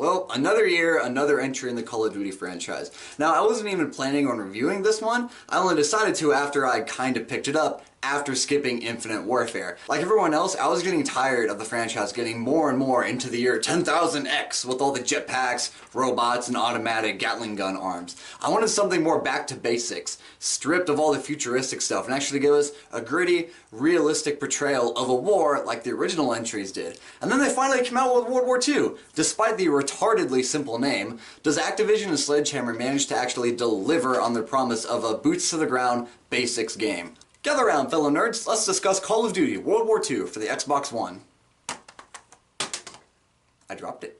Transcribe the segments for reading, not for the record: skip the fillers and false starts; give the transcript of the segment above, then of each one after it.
Well, another year, another entry in the Call of Duty franchise. Now, I wasn't even planning on reviewing this one. I only decided to after I kind of picked it up after skipping Infinite Warfare. Like everyone else, I was getting tired of the franchise getting more and more into the year 10,000X with all the jetpacks, robots, and automatic Gatling gun arms. I wanted something more back to basics, stripped of all the futuristic stuff, and actually give us a gritty, realistic portrayal of a war like the original entries did. And then they finally came out with World War II. Despite the retardedly simple name, does Activision and Sledgehammer manage to actually deliver on their promise of a boots-to-the-ground basics game? Gather around, fellow nerds. Let's discuss Call of Duty World War II for the Xbox One. I dropped it.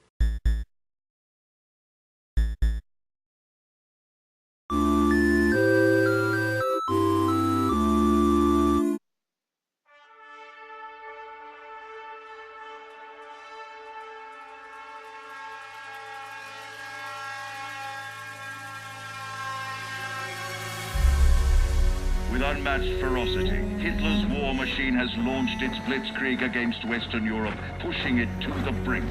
With unmatched ferocity, Hitler's war machine has launched its blitzkrieg against Western Europe, pushing it to the brink.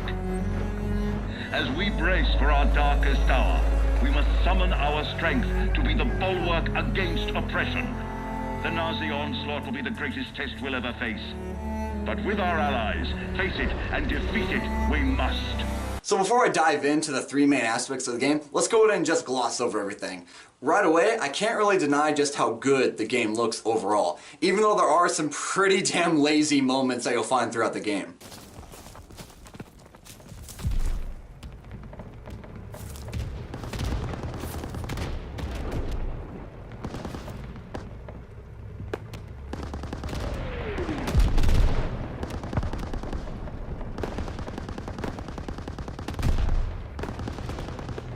As we brace for our darkest hour, we must summon our strength to be the bulwark against oppression. The Nazi onslaught will be the greatest test we'll ever face. But with our allies, face it and defeat it we must. So before I dive into the three main aspects of the game, let's go ahead and just gloss over everything. Right away, I can't really deny just how good the game looks overall, even though there are some pretty damn lazy moments that you'll find throughout the game.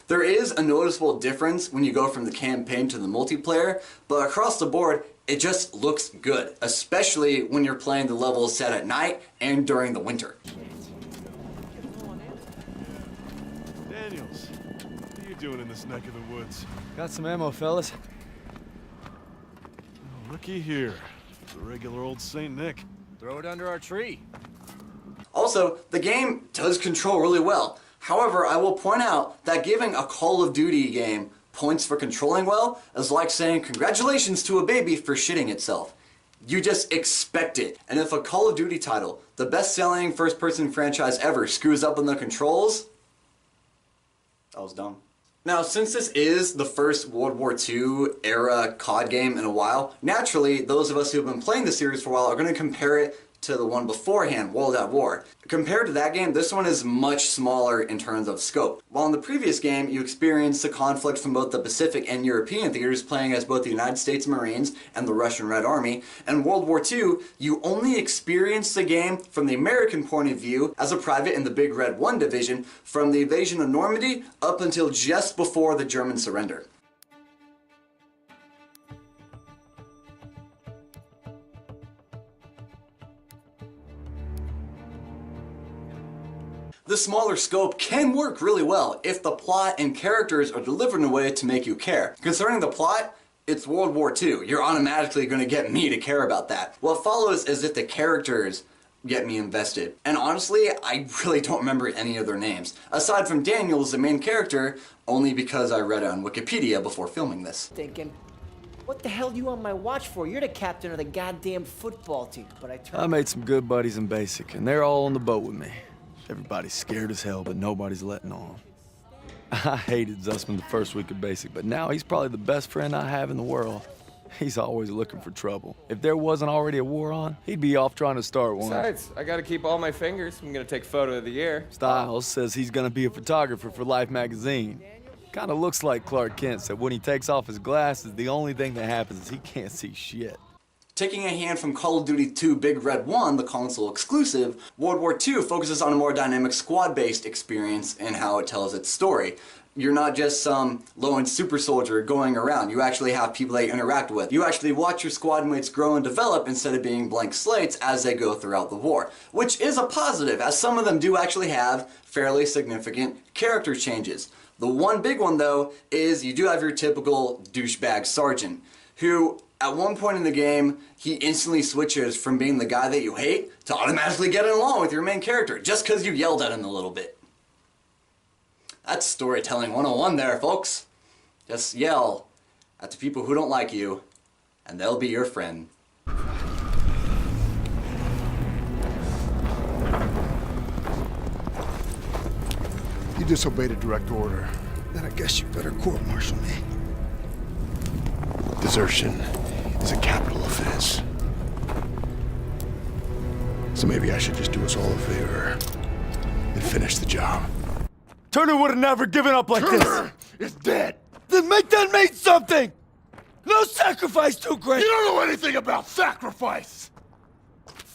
There is a noticeable difference when you go from the campaign to the multiplayer, but across the board, it just looks good, especially when you're playing the levels set at night and during the winter. Daniels, what are you doing in this neck of the woods? Got some ammo, fellas. Oh, looky here. The regular old Saint Nick. Throw it under our tree. Also, the game does control really well. However, I will point out that giving a Call of Duty game points for controlling well is like saying congratulations to a baby for shitting itself. You just expect it. And if a Call of Duty title, the best-selling first-person franchise ever, screws up on the controls, that was dumb. Now, since this is the first World War II era COD game in a while, naturally, those of us who have been playing the series for a while are going to compare it to the one beforehand, World at War. Compared to that game, this one is much smaller in terms of scope. While in the previous game, you experienced the conflict from both the Pacific and European theaters, playing as both the United States Marines and the Russian Red Army, and World War II, you only experienced the game from the American point of view as a private in the Big Red 1 division from the invasion of Normandy up until just before the German surrender. The smaller scope can work really well if the plot and characters are delivered in a way to make you care. Concerning the plot, it's World War II. You're automatically going to get me to care about that. What follows is if the characters get me invested. And honestly, I really don't remember any of their names. Aside from Daniels, the main character, only because I read it on Wikipedia before filming this. Thinking, what the hell you on my watch for? You're the captain of the goddamn football team. But I made some good buddies in basic, and they're all on the boat with me. Everybody's scared as hell, but nobody's letting on. I hated Zussman the first week of basic, but now he's probably the best friend I have in the world. He's always looking for trouble. If there wasn't already a war on, he'd be off trying to start one. Besides, I gotta keep all my fingers. I'm gonna take photo of the year. Styles says he's gonna be a photographer for Life magazine. Kinda looks like Clark Kent said when he takes off his glasses, the only thing that happens is he can't see shit. Taking a hand from Call of Duty 2 Big Red 1, the console exclusive, World War II focuses on a more dynamic squad-based experience in how it tells its story. You're not just some lone super soldier going around. You actually have people that you interact with. You actually watch your squad mates grow and develop instead of being blank slates as they go throughout the war. Which is a positive, as some of them do actually have fairly significant character changes. The one big one, though, is you do have your typical douchebag sergeant, who at one point in the game, he instantly switches from being the guy that you hate to automatically getting along with your main character, just because you yelled at him a little bit. That's storytelling 101 there, folks. Just yell at the people who don't like you, and they'll be your friend. You disobeyed a direct order. Then I guess you better court-martial me. Desertion is a capital offense. So maybe I should just do us all a favor and finish the job. Turner would have never given up like Turner is dead! Then make that mean something! No sacrifice too great! You don't know anything about sacrifice!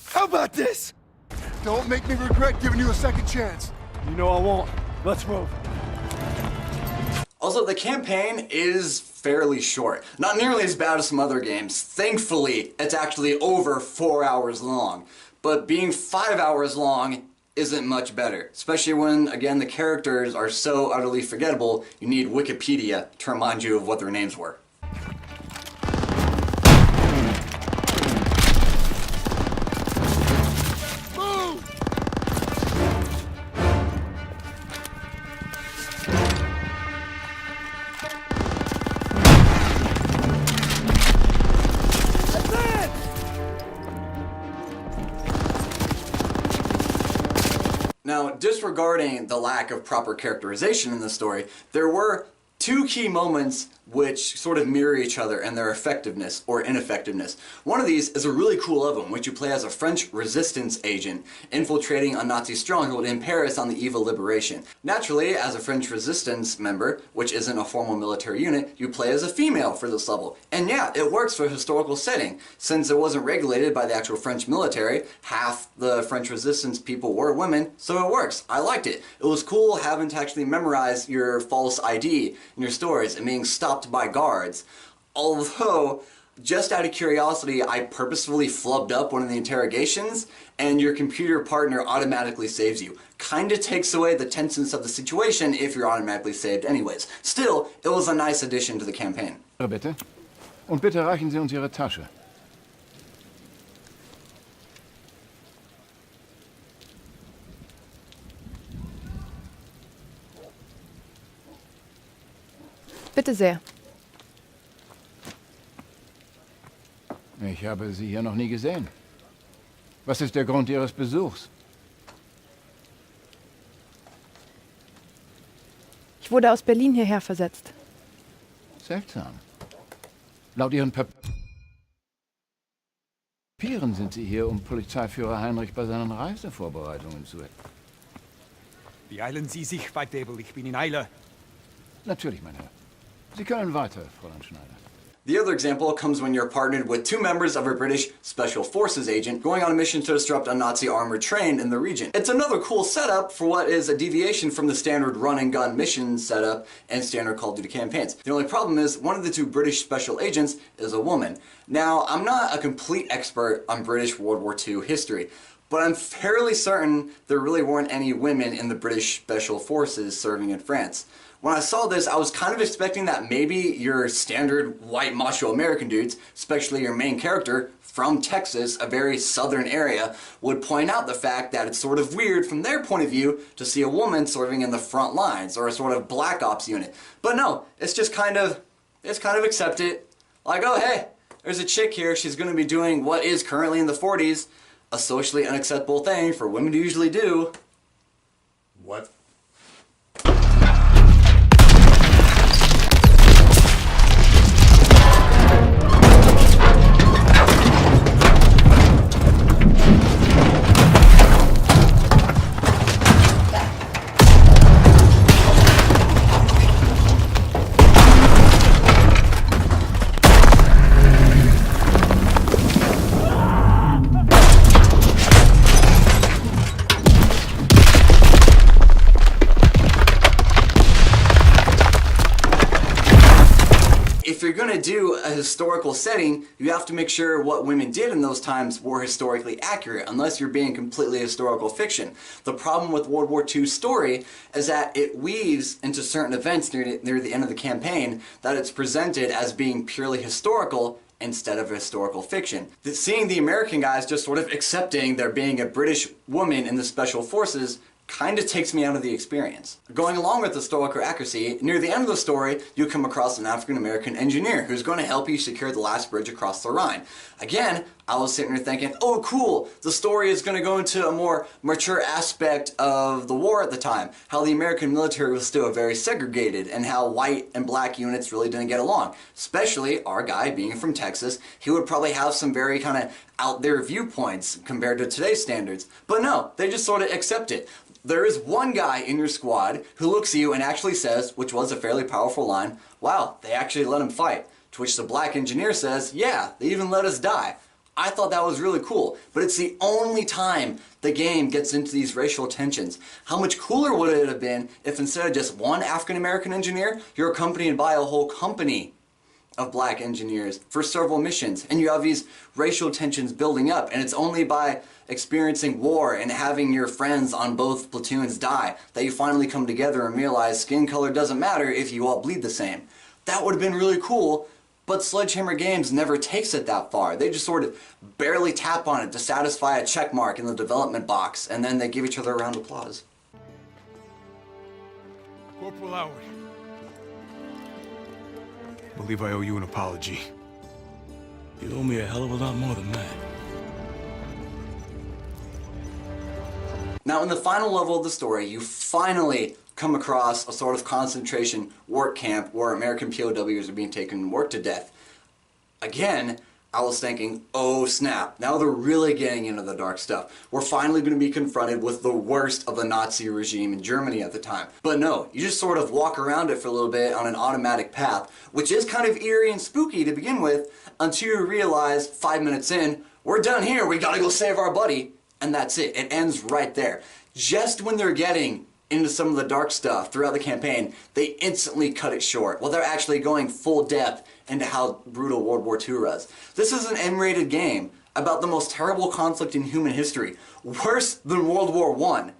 How about this? Don't make me regret giving you a second chance. You know I won't. Let's move. Also, the campaign is fairly short. Not nearly as bad as some other games. Thankfully, it's actually over 4 hours long. But being 5 hours long isn't much better. Especially when, again, the characters are so utterly forgettable, you need Wikipedia to remind you of what their names were. Now, disregarding the lack of proper characterization in the story, there were two key moments which sort of mirror each other in their effectiveness or ineffectiveness. One of these is a really cool level in which you play as a French resistance agent infiltrating a Nazi stronghold in Paris on the eve of liberation. Naturally, as a French resistance member, which isn't a formal military unit, you play as a female for this level. And yeah, it works for a historical setting. Since it wasn't regulated by the actual French military, half the French resistance people were women, so it works. I liked it. It was cool having to actually memorize your false ID in your stories and being stopped by guards. Although, just out of curiosity, I purposefully flubbed up one of the interrogations, and your computer partner automatically saves you. Kinda takes away the tenseness of the situation if you're automatically saved anyways. Still, it was a nice addition to the campaign. Bitte. Und bitte reichen Sie uns Ihre Tasche. Bitte sehr. Ich habe Sie hier noch nie gesehen. Was ist der Grund Ihres Besuchs? Ich wurde aus Berlin hierher versetzt. Seltsam. Laut Ihren Papieren sind Sie hier, um Polizeiführer Heinrich bei seinen Reisevorbereitungen zu helfen. Beeilen Sie sich, Weidebel, ich bin in Eile. Natürlich, mein Herr. Sie können weiter, Fräulein Schneider. The other example comes when you're partnered with two members of a British Special Forces agent going on a mission to disrupt a Nazi armored train in the region. It's another cool setup for what is a deviation from the standard run and gun mission setup and standard Call of Duty campaigns. The only problem is one of the two British special agents is a woman. Now, I'm not a complete expert on British World War II history, but I'm fairly certain there really weren't any women in the British Special Forces serving in France. When I saw this, I was kind of expecting that maybe your standard white macho American dudes, especially your main character from Texas, a very southern area, would point out the fact that it's sort of weird from their point of view to see a woman serving in the front lines or a sort of black ops unit. But no, it's just kind of accepted. Like, oh hey, there's a chick here, she's going to be doing what is currently in the 40s, a socially unacceptable thing for women to usually do. What? If you're going to do a historical setting, you have to make sure what women did in those times were historically accurate, unless you're being completely historical fiction. The problem with World War II's story is that it weaves into certain events near the end of the campaign that it's presented as being purely historical instead of historical fiction. Seeing the American guys just sort of accepting there being a British woman in the Special Forces kind of takes me out of the experience. Going along with historical accuracy, near the end of the story, you come across an African-American engineer who's going to help you secure the last bridge across the Rhine. Again, I was sitting there thinking, oh cool, the story is going to go into a more mature aspect of the war at the time, how the American military was still very segregated, and how white and black units really didn't get along. Especially our guy being from Texas, he would probably have some very kind of out there viewpoints compared to today's standards. But no, they just sort of accept it. There is one guy in your squad who looks at you and actually says, which was a fairly powerful line, wow, they actually let him fight. To which the black engineer says, yeah, they even let us die. I thought that was really cool, but it's the only time the game gets into these racial tensions. How much cooler would it have been if instead of just one African-American engineer, you're accompanied by a whole company of black engineers for several missions, and you have these racial tensions building up, and it's only by experiencing war and having your friends on both platoons die that you finally come together and realize skin color doesn't matter if you all bleed the same. That would have been really cool, but Sledgehammer Games never takes it that far. They just sort of barely tap on it to satisfy a check mark in the development box, and then they give each other a round of applause. Corporal Howard. I believe I owe you an apology. You owe me a hell of a lot more than that. Now, in the final level of the story, you finally come across a sort of concentration work camp where American POWs are being taken and worked to death. Again, I was thinking, oh snap, now they're really getting into the dark stuff. We're finally going to be confronted with the worst of the Nazi regime in Germany at the time. But no, you just sort of walk around it for a little bit on an automatic path, which is kind of eerie and spooky to begin with, until you realize 5 minutes in, we're done here, we gotta go save our buddy. And that's it, it ends right there. Just when they're getting into some of the dark stuff throughout the campaign, they instantly cut it short. Well, they're actually going full depth into how brutal World War II was. This is an M-rated game about the most terrible conflict in human history, worse than World War I,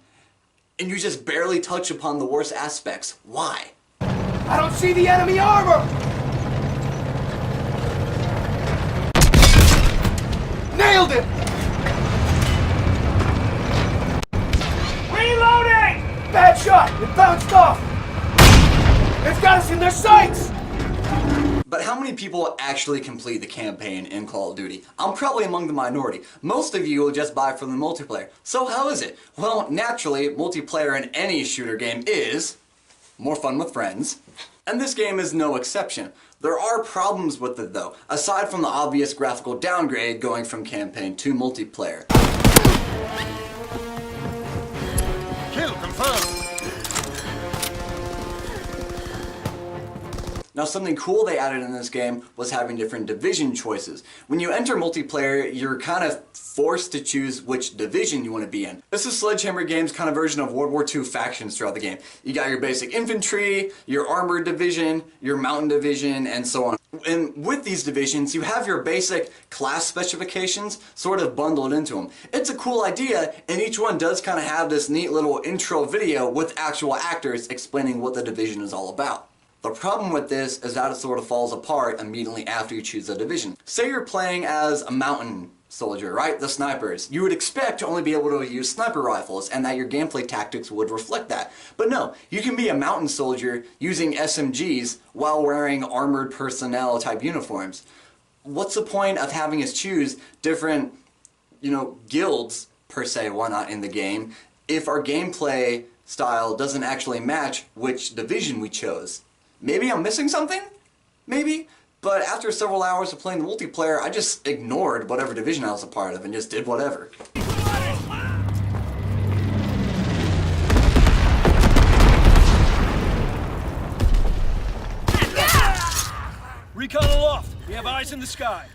and you just barely touch upon the worst aspects. Why? I don't see the enemy armor! Nailed it! Reloading! Bad shot! It bounced off! They've got us in their sights! But how many people actually complete the campaign in Call of Duty? I'm probably among the minority. Most of you will just buy for the multiplayer. So how is it? Well, naturally, multiplayer in any shooter game is more fun with friends. And this game is no exception. There are problems with it though, aside from the obvious graphical downgrade going from campaign to multiplayer. Kill confirmed. Now something cool they added in this game was having different division choices. When you enter multiplayer, you're kind of forced to choose which division you want to be in. This is Sledgehammer Games' kind of version of World War II factions throughout the game. You got your basic infantry, your armored division, your mountain division, and so on. And with these divisions, you have your basic class specifications sort of bundled into them. It's a cool idea, and each one does kind of have this neat little intro video with actual actors explaining what the division is all about. The problem with this is that it sort of falls apart immediately after you choose a division. Say you're playing as a mountain soldier, right? The snipers. You would expect to only be able to use sniper rifles and that your gameplay tactics would reflect that. But no, you can be a mountain soldier using SMGs while wearing armored personnel type uniforms. What's the point of having us choose different, guilds per se, why not in the game, if our gameplay style doesn't actually match which division we chose? Maybe I'm missing something? Maybe? But after several hours of playing the multiplayer, I just ignored whatever division I was a part of and just did whatever. Recon aloft! We have eyes in the sky!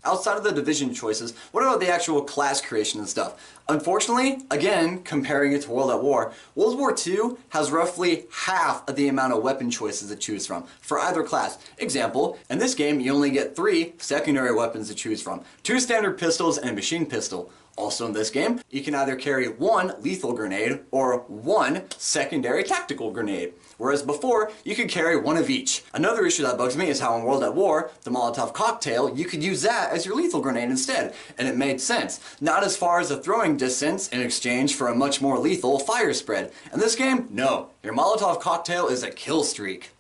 Outside of the division choices, what about the actual class creation and stuff? Unfortunately, again, comparing it to World at War, World War II has roughly half of the amount of weapon choices to choose from for either class. Example, in this game you only get 3 secondary weapons to choose from, 2 standard pistols and a machine pistol. Also in this game, you can either carry one lethal grenade or one secondary tactical grenade, whereas before, you could carry one of each. Another issue that bugs me is how in World at War, the Molotov cocktail, you could use that as your lethal grenade instead, and it made sense. Not as far as a throwing distance in exchange for a much more lethal fire spread. In this game, no. Your Molotov cocktail is a kill streak.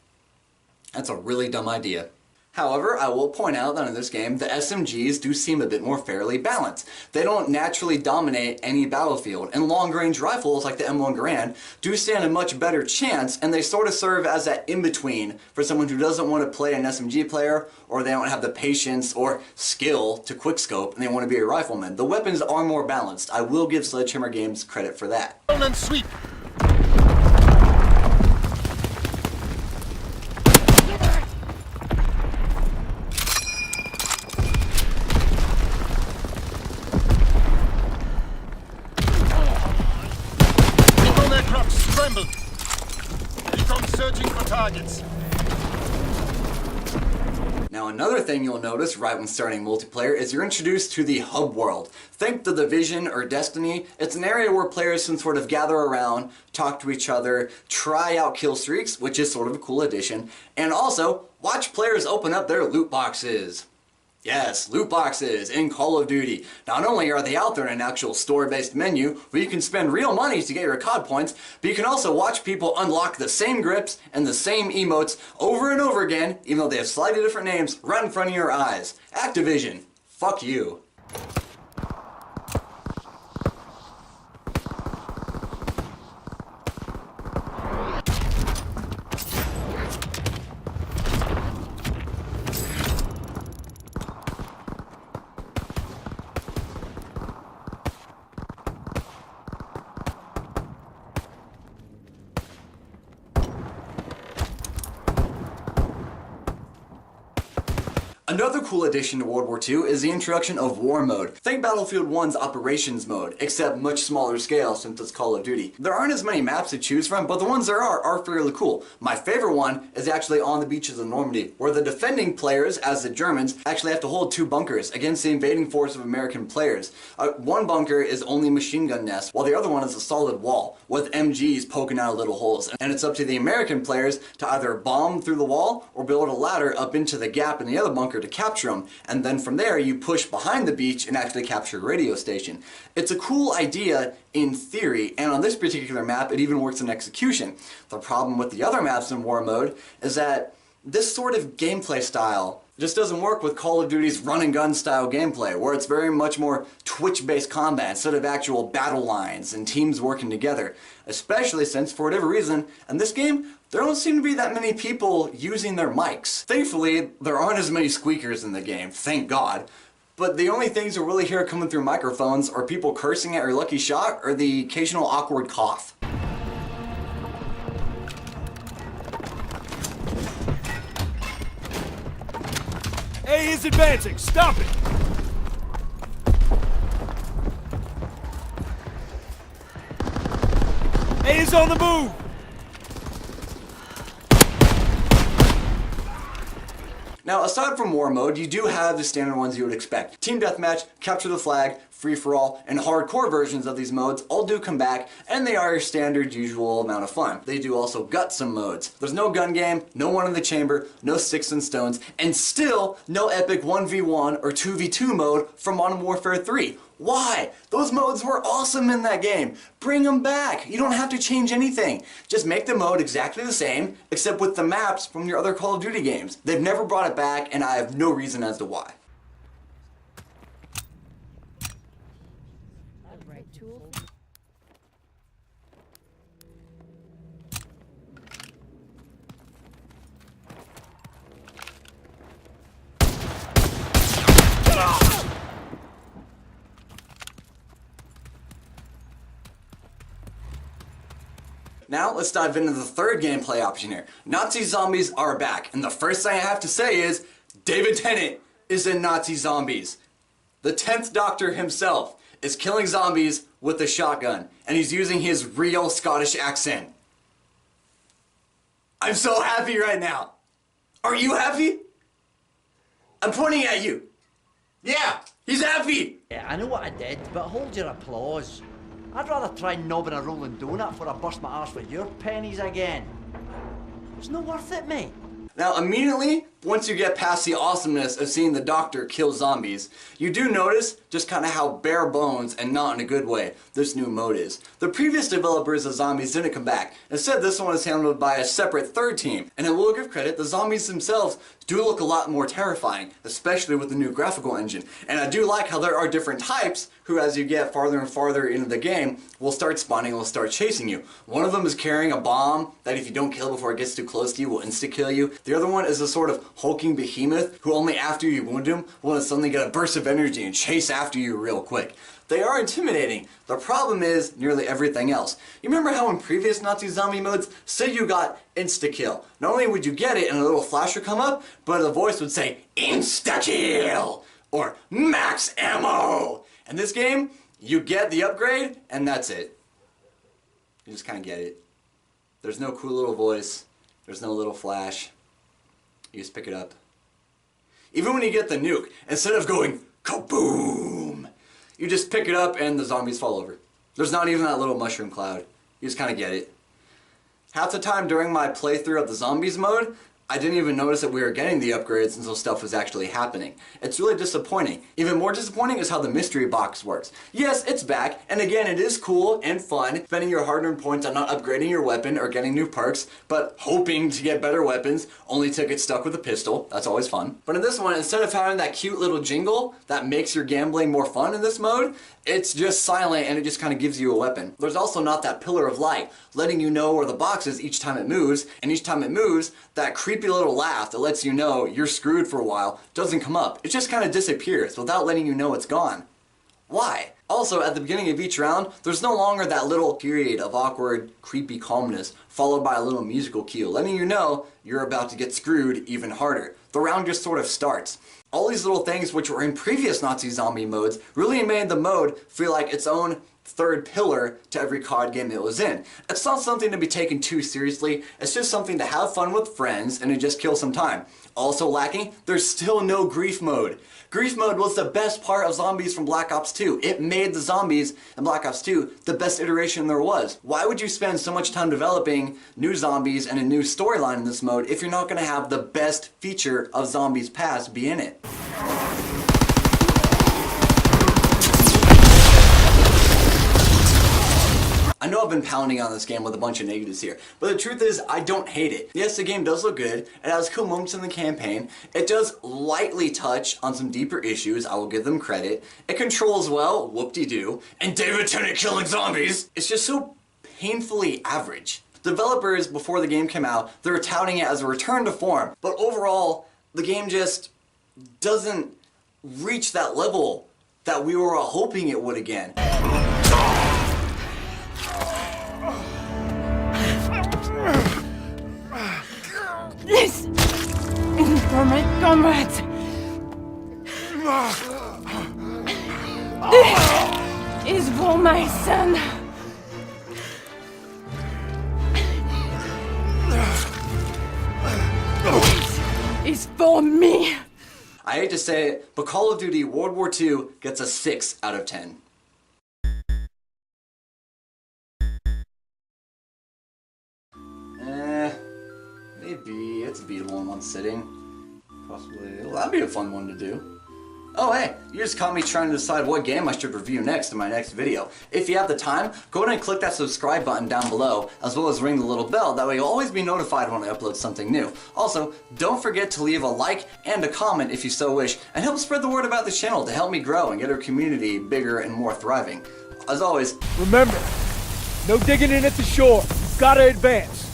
That's a really dumb idea. However, I will point out that in this game, the SMGs do seem a bit more fairly balanced. They don't naturally dominate any battlefield, and long-range rifles like the M1 Garand do stand a much better chance, and they sort of serve as that in-between for someone who doesn't want to play an SMG player, or they don't have the patience or skill to quickscope, and they want to be a rifleman. The weapons are more balanced. I will give Sledgehammer Games credit for that. And sweep. Scramble. Become searching for targets. Now another thing you'll notice right when starting multiplayer is you're introduced to the hub world. Think The Division or Destiny. It's an area where players can sort of gather around, talk to each other, try out kill streaks, which is sort of a cool addition, and also watch players open up their loot boxes. Yes, loot boxes in Call of Duty. Not only are they out there in an actual store-based menu where you can spend real money to get your COD points, but you can also watch people unlock the same grips and the same emotes over and over again, even though they have slightly different names, right in front of your eyes. Activision, fuck you. Another cool addition to World War II is the introduction of War Mode. Think Battlefield 1's Operations Mode, except much smaller scale since it's Call of Duty. There aren't as many maps to choose from, but the ones there are fairly cool. My favorite one is actually on the beaches of Normandy, where the defending players, as the Germans, actually have to hold two bunkers against the invading force of American players. One bunker is only machine gun nest, while the other one is a solid wall, with MGs poking out little holes. And it's up to the American players to either bomb through the wall or build a ladder up into the gap in the other bunker to capture them, and then from there you push behind the beach and actually capture a radio station. It's a cool idea in theory, and on this particular map it even works in execution. The problem with the other maps in War Mode is that this sort of gameplay style just doesn't work with Call of Duty's run and gun style gameplay, where it's very much more twitch-based combat instead of actual battle lines and teams working together. Especially since, for whatever reason, in this game, there don't seem to be that many people using their mics. Thankfully, there aren't as many squeakers in the game, thank God. But the only things you really hear coming through microphones are people cursing at your lucky shot or the occasional awkward cough. A is advancing. Stop it. A is on the move. Now, aside from War Mode, you do have the standard ones you would expect. Team Deathmatch, Capture the Flag, Free-for-all, and hardcore versions of these modes all do come back, and they are your standard usual amount of fun. They do also gut some modes. There's no gun game, no one in the chamber, no sticks and stones, and still no epic 1v1 or 2v2 mode from Modern Warfare 3. Why? Those modes were awesome in that game. Bring them back. You don't have to change anything. Just make the mode exactly the same, except with the maps from your other Call of Duty games. They've never brought it back, and I have no reason as to why. Now let's dive into the third gameplay option here. Nazi zombies are back, and the first thing I have to say is David Tennant is in Nazi zombies. The 10th Doctor himself is killing zombies with a shotgun, and he's using his real Scottish accent. I'm so happy right now. Are you happy? I'm pointing at you. Yeah, He's happy! Yeah, I know what I did, but hold your applause. I'd rather try knobbing a rolling donut before I bust my arse with your pennies again. It's not worth it, mate. Now, immediately, once you get past the awesomeness of seeing the Doctor kill zombies, you do notice just kind of how bare bones, and not in a good way, this new mode is. The previous developers of zombies didn't come back. Instead, this one is handled by a separate third team. And I will give credit, the zombies themselves do look a lot more terrifying, especially with the new graphical engine. And I do like how there are different types who, as you get farther and farther into the game, will start spawning and will start chasing you. One of them is carrying a bomb that if you don't kill before it gets too close to you will insta-kill you. The other one is a sort of hulking behemoth who only after you wound him will suddenly get a burst of energy and chase after you real quick. They are intimidating. The problem is nearly everything else. You remember how in previous Nazi zombie modes, say you got insta-kill. Not only would you get it and a little flash would come up, but the voice would say, insta-kill! Or max ammo! In this game, you get the upgrade and that's it. You just kind of get it. There's no cool little voice. There's no little flash. You just pick it up. Even when you get the nuke, instead of going kaboom, you just pick it up and the zombies fall over. There's not even that little mushroom cloud. You just kind of get it. Half the time during my playthrough of the zombies mode, I didn't even notice that we were getting the upgrades until stuff was actually happening. It's really disappointing. Even more disappointing is how the mystery box works. Yes, it's back, and again, it is cool and fun, spending your hard-earned points on not upgrading your weapon or getting new perks, but hoping to get better weapons, only to get stuck with a pistol. That's always fun. But in this one, instead of having that cute little jingle that makes your gambling more fun in this mode, it's just silent and it just kind of gives you a weapon. There's also not that pillar of light, letting you know where the box is each time it moves, and each time it moves, that creepy little laugh that lets you know you're screwed for a while doesn't come up. It just kind of disappears without letting you know it's gone. Why? Also, at the beginning of each round, there's no longer that little period of awkward, creepy calmness, followed by a little musical cue, letting you know you're about to get screwed even harder. The round just sort of starts. All these little things which were in previous Nazi zombie modes really made the mode feel like its own third pillar to every COD game it was in. It's not something to be taken too seriously, it's just something to have fun with friends and to just kill some time. Also lacking, there's still no grief mode. Grief mode was the best part of zombies from Black Ops 2. It made the zombies in Black Ops 2 the best iteration there was. Why would you spend so much time developing new zombies and a new storyline in this mode if you're not going to have the best feature of Zombies Past be in it? I know I've been pounding on this game with a bunch of negatives here, but the truth is I don't hate it. Yes, the game does look good, it has cool moments in the campaign, it does lightly touch on some deeper issues, I will give them credit, it controls well, whoop-de-doo, and David Tennant killing zombies! It's just so painfully average. Developers, before the game came out, they were touting it as a return to form, but overall, the game just doesn't reach that level that we were all hoping it would again. This is for my comrades. This is for my son. This is for me. I hate to say it, but Call of Duty World War II gets a 6 out of 10. Maybe it's beatable in one sitting. Possibly. Well, that'd be a fun one to do. Oh hey, you just caught me trying to decide what game I should review next in my next video. If you have the time, go ahead and click that subscribe button down below, as well as ring the little bell, that way you'll always be notified when I upload something new. Also, don't forget to leave a like and a comment if you so wish, and help spread the word about this channel to help me grow and get our community bigger and more thriving. As always, Remember, no digging in at the shore. You've gotta advance.